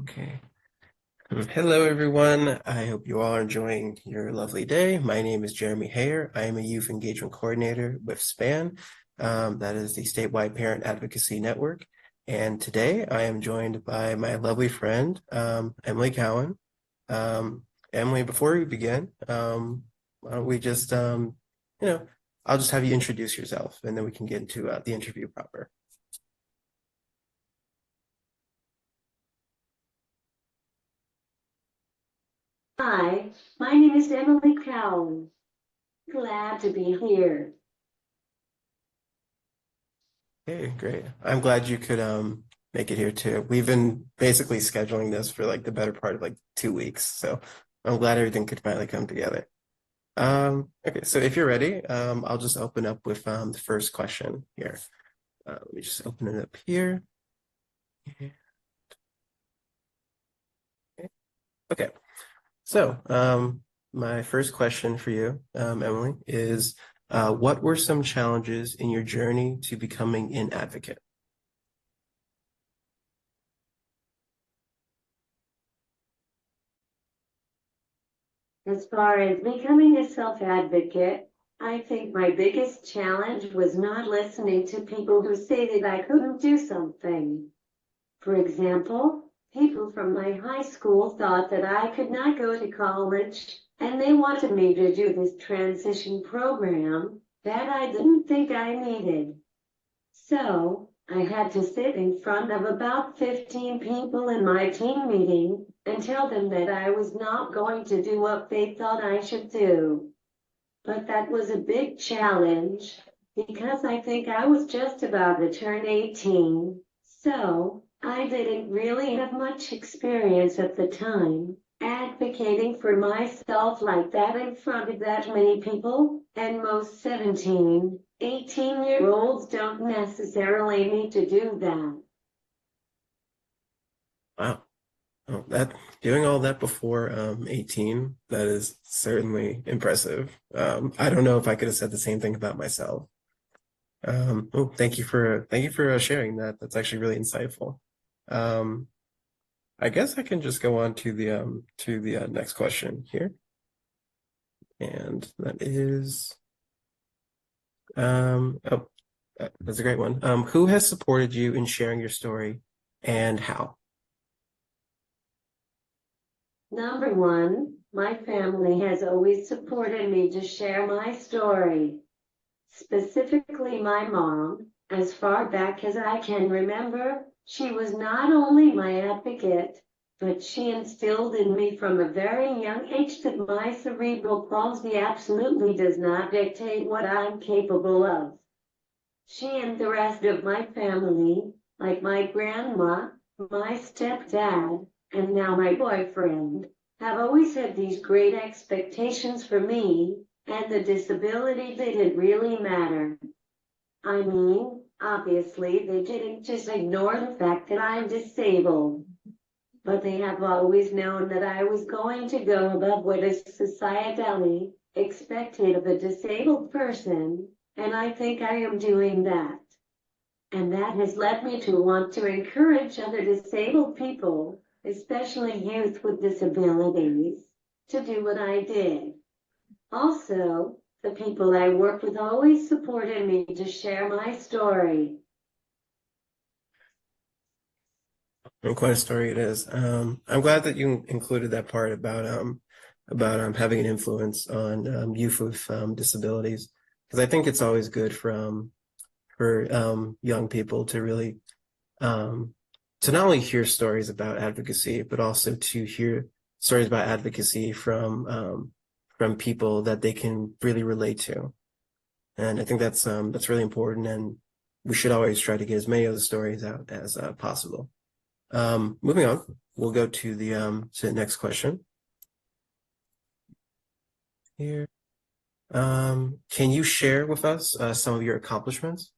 Okay. Hello, everyone. I hope you all are enjoying your lovely day. My name is Jeremy Hayer. I am a Youth Engagement Coordinator with SPAN. That is the Statewide Parent Advocacy Network. And today I am joined by my lovely friend, Emily Cowen. Emily, before we begin, why don't we just, I'll just have you introduce yourself and then we can get into the interview proper. Hi, my name is Emily Cowen. Glad to be here. Hey, great. I'm glad you could make it here too. We've been basically scheduling this for like the better part of like 2 weeks. So I'm glad everything could finally come together. Okay, so if you're ready, I'll just open up with the first question here. Let me just open it up here. Okay, so my first question for you, Emily, is what were some challenges in your journey to becoming an advocate? As far as becoming a self-advocate, I think my biggest challenge was not listening to people who say that I couldn't do something. For example, people from my high school thought that I could not go to college, and they wanted me to do this transition program that I didn't think I needed. So I had to sit in front of about 15 people in my team meeting and tell them that I was not going to do what they thought I should do. But that was a big challenge because I think I was just about to turn 18. So I didn't really have much experience at the time advocating for myself like that in front of that many people, and most 17, 18-year-olds don't necessarily need to do that. Wow. Oh, that doing all that before 18, that is certainly impressive. I don't know if I could have said the same thing about myself. Oh, thank you for sharing that. That's actually really insightful. Um, I guess I can just go on to the next question here, and that is that's a great one. Who has supported you in sharing your story, and how? Number one, my family has always supported me to share my story. Specifically my mom, as far back as I can remember, she was not only my advocate, but she instilled in me from a very young age that my cerebral palsy absolutely does not dictate what I'm capable of. She and the rest of my family, like my grandma, my stepdad, and now my boyfriend, have always had these great expectations for me, and the disability didn't really matter. I mean, obviously, they didn't just ignore the fact that I'm disabled, but they have always known that I was going to go above what is societally expected of a disabled person, and I think I am doing that. And that has led me to want to encourage other disabled people, especially youth with disabilities, to do what I did. Also, the people I work with always supported me to share my story. And quite a story it is. I'm glad that you included that part about having an influence on youth with disabilities, because I think it's always good for young people to really um, to not only hear stories about advocacy, but also to hear stories about advocacy from people that they can really relate to. And I think that's really important, and we should always try to get as many of the stories out as possible. Moving on, we'll go to the next question here. Can you share with us some of your accomplishments?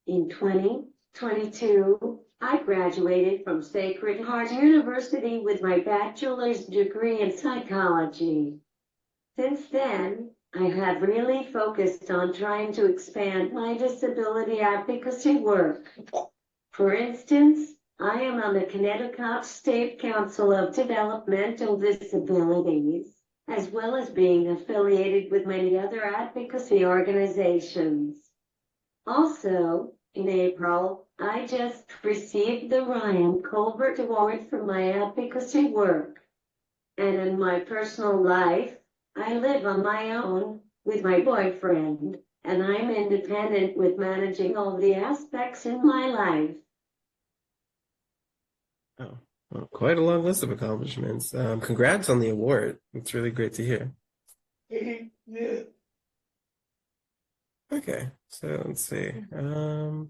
In 2022, I graduated from Sacred Heart University with my bachelor's degree in psychology. Since then, I have really focused on trying to expand my disability advocacy work. For instance, I am on the Connecticut State Council of Developmental Disabilities, as well as being affiliated with many other advocacy organizations. Also, in April, I just received the Ryan Colbert Award for my advocacy work. And in my personal life, I live on my own with my boyfriend, and I'm independent with managing all the aspects in my life. Oh, well, quite a long list of accomplishments. Congrats on the award. It's really great to hear. Yeah. Okay, so let's see. All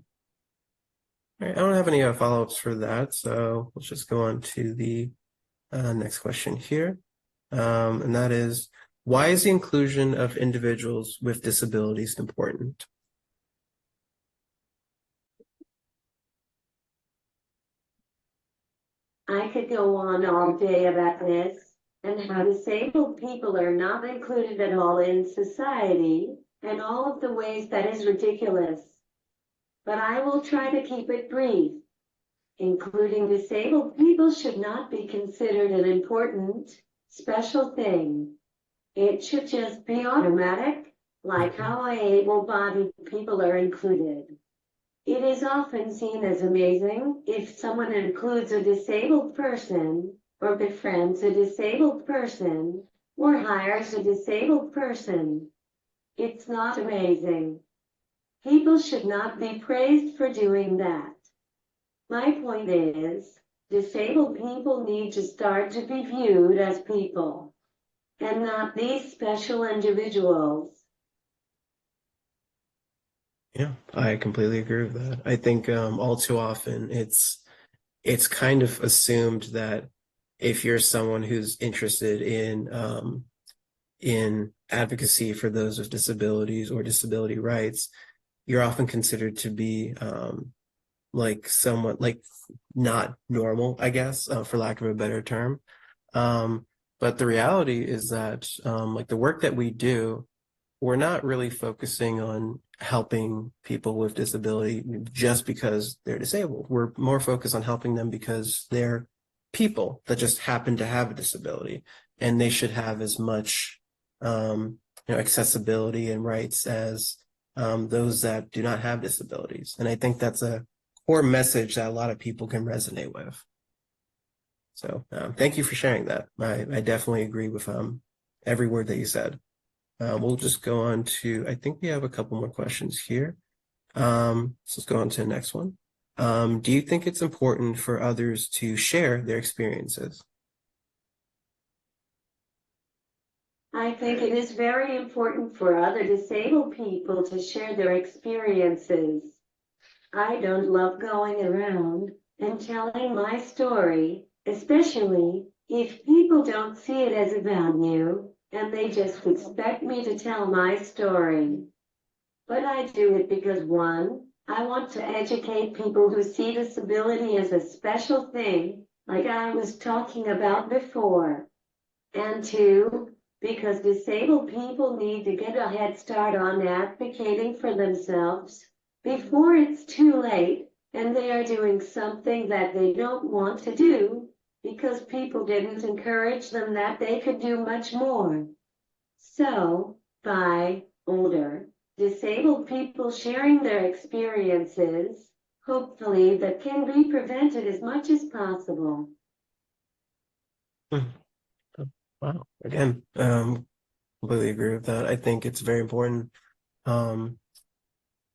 right, I don't have any follow-ups for that, so let's just go on to the next question here. And that is, why is the inclusion of individuals with disabilities important? I could go on all day about this and how disabled people are not included at all in society and all of the ways that is ridiculous. But I will try to keep it brief. Including disabled people should not be considered an important, special thing. It should just be automatic, like how able-bodied people are included. It is often seen as amazing if someone includes a disabled person, or befriends a disabled person, or hires a disabled person. It's not amazing. People should not be praised for doing that. My point is, disabled people need to start to be viewed as people, and not these special individuals. Yeah, I completely agree with that. I think all too often it's kind of assumed that if you're someone who's interested in advocacy for those with disabilities or disability rights, you're often considered to be like somewhat like not normal, I guess, for lack of a better term. But the reality is that like the work that we do, we're not really focusing on helping people with disability just because they're disabled. We're more focused on helping them because they're people that just happen to have a disability, and they should have as much accessibility and rights as those that do not have disabilities. And I think that's a core message that a lot of people can resonate with. So thank you for sharing that. I definitely agree with every word that you said. We'll just go on to, I think we have a couple more questions here. So let's go on to the next one. Do you think it's important for others to share their experiences? I think it is very important for other disabled people to share their experiences. I don't love going around and telling my story, especially if people don't see it as a value and they just expect me to tell my story. But I do it because one, I want to educate people who see disability as a special thing, like I was talking about before. And two, because disabled people need to get a head start on advocating for themselves before it's too late and they are doing something that they don't want to do because people didn't encourage them that they could do much more. So, by older, disabled people sharing their experiences, hopefully that can be prevented as much as possible. Hmm. Wow. Again, completely agree with that. I think it's very important. Um,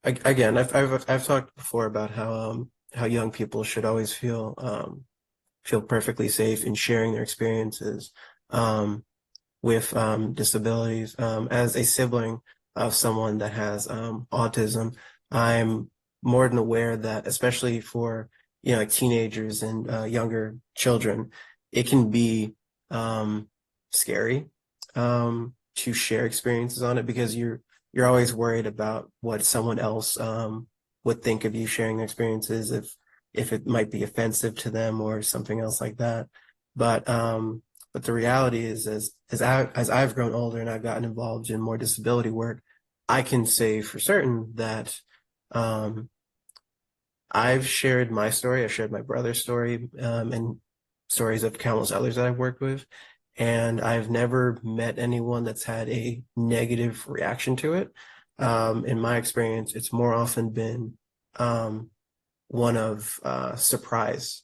Again, I've talked before about how young people should always feel perfectly safe in sharing their experiences with disabilities. As a sibling of someone that has autism, I'm more than aware that, especially for like teenagers and younger children, it can be scary to share experiences on it because you're always worried about what someone else would think of you sharing their experiences if it might be offensive to them or something else like that. But the reality is, as I've grown older and I've gotten involved in more disability work, I can say for certain that I've shared my story. I've shared my brother's story, and stories of countless others that I've worked with. And I've never met anyone that's had a negative reaction to it. In my experience, it's more often been um, one of surprise,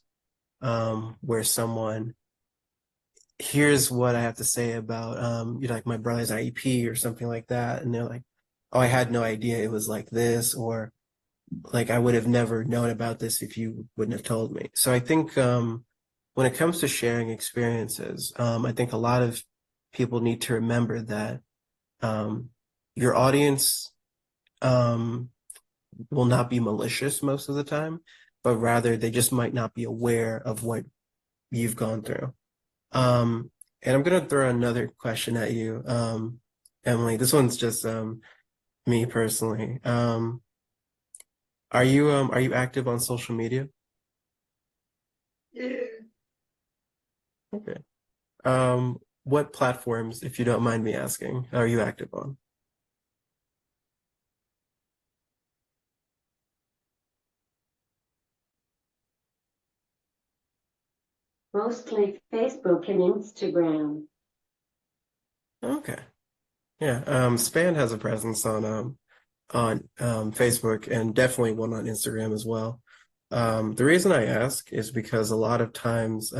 where someone here's what I have to say about like my brother's IEP or something like that, and they're like, "Oh, I had no idea it was like this," or like I would have never known about this if you wouldn't have told me. So I think when it comes to sharing experiences, I think a lot of people need to remember that um, your audience um, will not be malicious most of the time, but rather they just might not be aware of what you've gone through. And I'm gonna throw another question at you, Emily. This one's just me personally. Are you active on social media? Okay. What platforms, if you don't mind me asking, are you active on? Mostly Facebook and Instagram. Okay. Yeah. Span has a presence on Facebook and definitely one on Instagram as well. The reason I ask is because a lot of times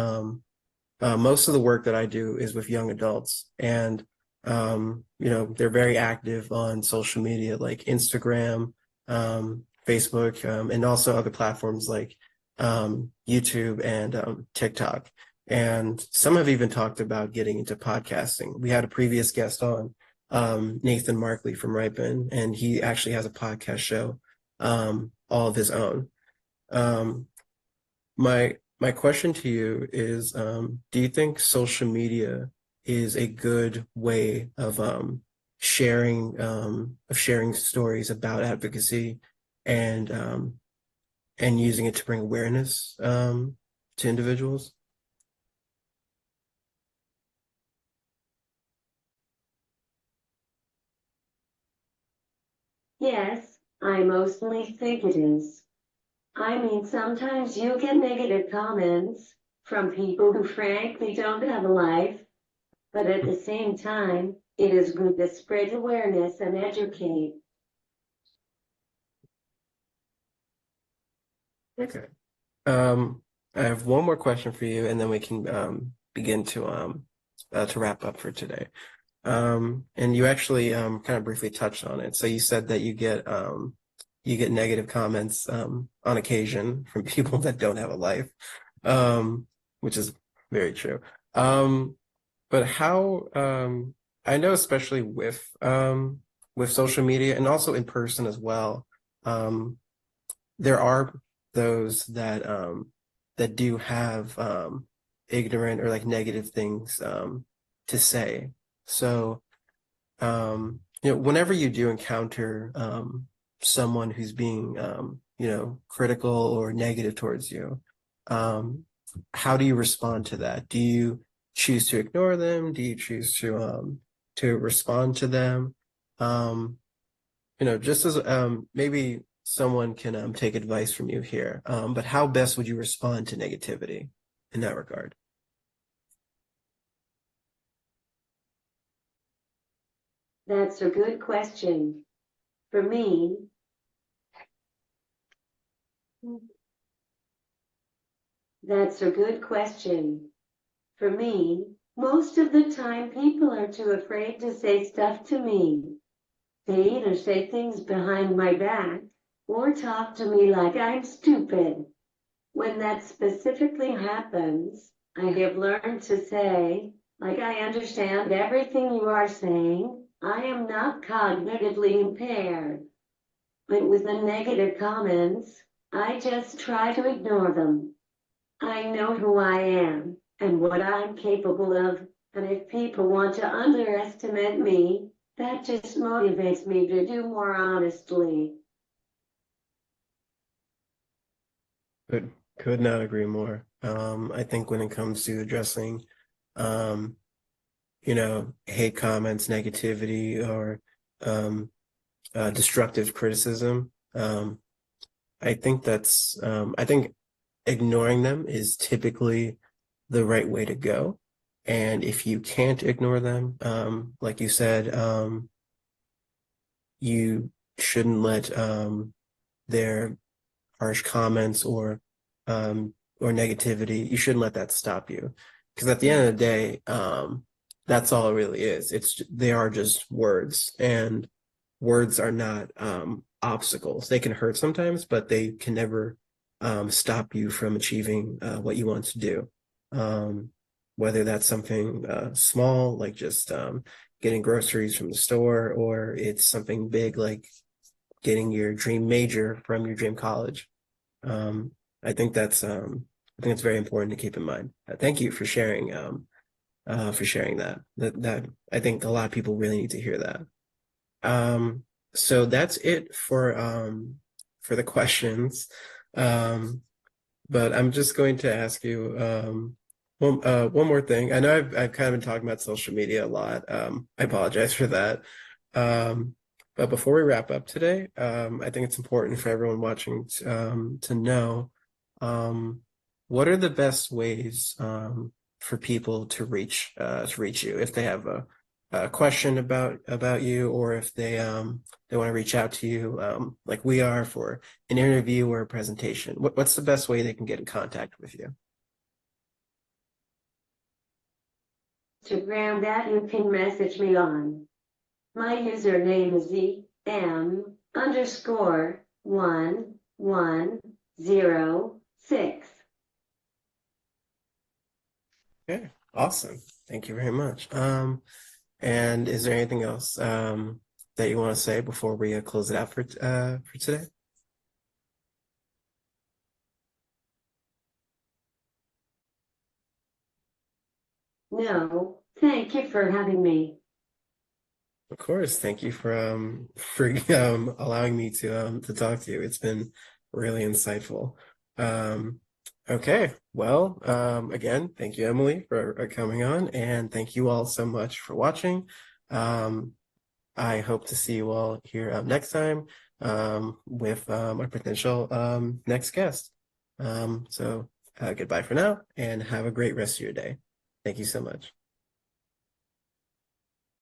most of the work that I do is with young adults, and they're very active on social media like Instagram, Facebook, and also other platforms like YouTube and TikTok. And some have even talked about getting into podcasting. We had a previous guest on, Nathan Markley from Ripen, and he actually has a podcast show all of his own. Um, my question to you is, do you think social media is a good way of sharing stories about advocacy and and using it to bring awareness to individuals? Yes, I mostly think it is. I mean, sometimes you get negative comments from people who frankly don't have a life, but at the same time, it is good to spread awareness and educate. Okay. Um, I have one more question for you, and then we can begin to wrap up for today. And you actually kind of briefly touched on it. So you said that you get negative comments on occasion from people that don't have a life, which is very true. Um, but how I know, especially with social media and also in person as well, um, there are those that do have ignorant or like negative things to say. So whenever you do encounter someone who's being critical or negative towards you, um, how do you respond to that? Do you choose to ignore them? Do you choose to respond to them? Um, just as maybe someone can take advice from you here, but how best would you respond to negativity in that regard? That's a good question. For me, that's a good question. For me, most of the time people are too afraid to say stuff to me. They either say things behind my back or talk to me like I'm stupid. When that specifically happens, I have learned to say, like, I understand everything you are saying. I am not cognitively impaired. But with the negative comments, I just try to ignore them. I know who I am and what I'm capable of, and if people want to underestimate me, that just motivates me to do more honestly. Could not agree more. I think when it comes to addressing, um, hate comments, negativity, or destructive criticism, I think I think ignoring them is typically the right way to go. And if you can't ignore them, like you said, you shouldn't let their harsh comments or negativity, you shouldn't let that stop you. Because at the end of the day, that's all it really is. They are just words, and words are not obstacles. They can hurt sometimes, but they can never stop you from achieving what you want to do. Um, whether that's something small, like just getting groceries from the store, or it's something big like getting your dream major from your dream college. Um, I think I think it's very important to keep in mind. Thank you for sharing that. That I think a lot of people really need to hear that. So that's it for the questions. Um, but I'm just going to ask you one more thing. I know I've kind of been talking about social media a lot. I apologize for that. Um, but before we wrap up today, I think it's important for everyone watching to know um, what are the best ways for people to reach you if they have a question about you, or if they want to reach out to you like we are for an interview or a presentation. What's the best way they can get in contact with you? Instagram that you can message me on. My username is EM_1106. Okay, awesome. Thank you very much. And is there anything else that you want to say before we close it out for today? No, thank you for having me. Of course. Thank you for allowing me to talk to you. It's been really insightful. Um, okay. Well, again, thank you, Emily, for coming on, and thank you all so much for watching. Um, I hope to see you all here next time with our potential next guest. So goodbye for now, and have a great rest of your day. Thank you so much.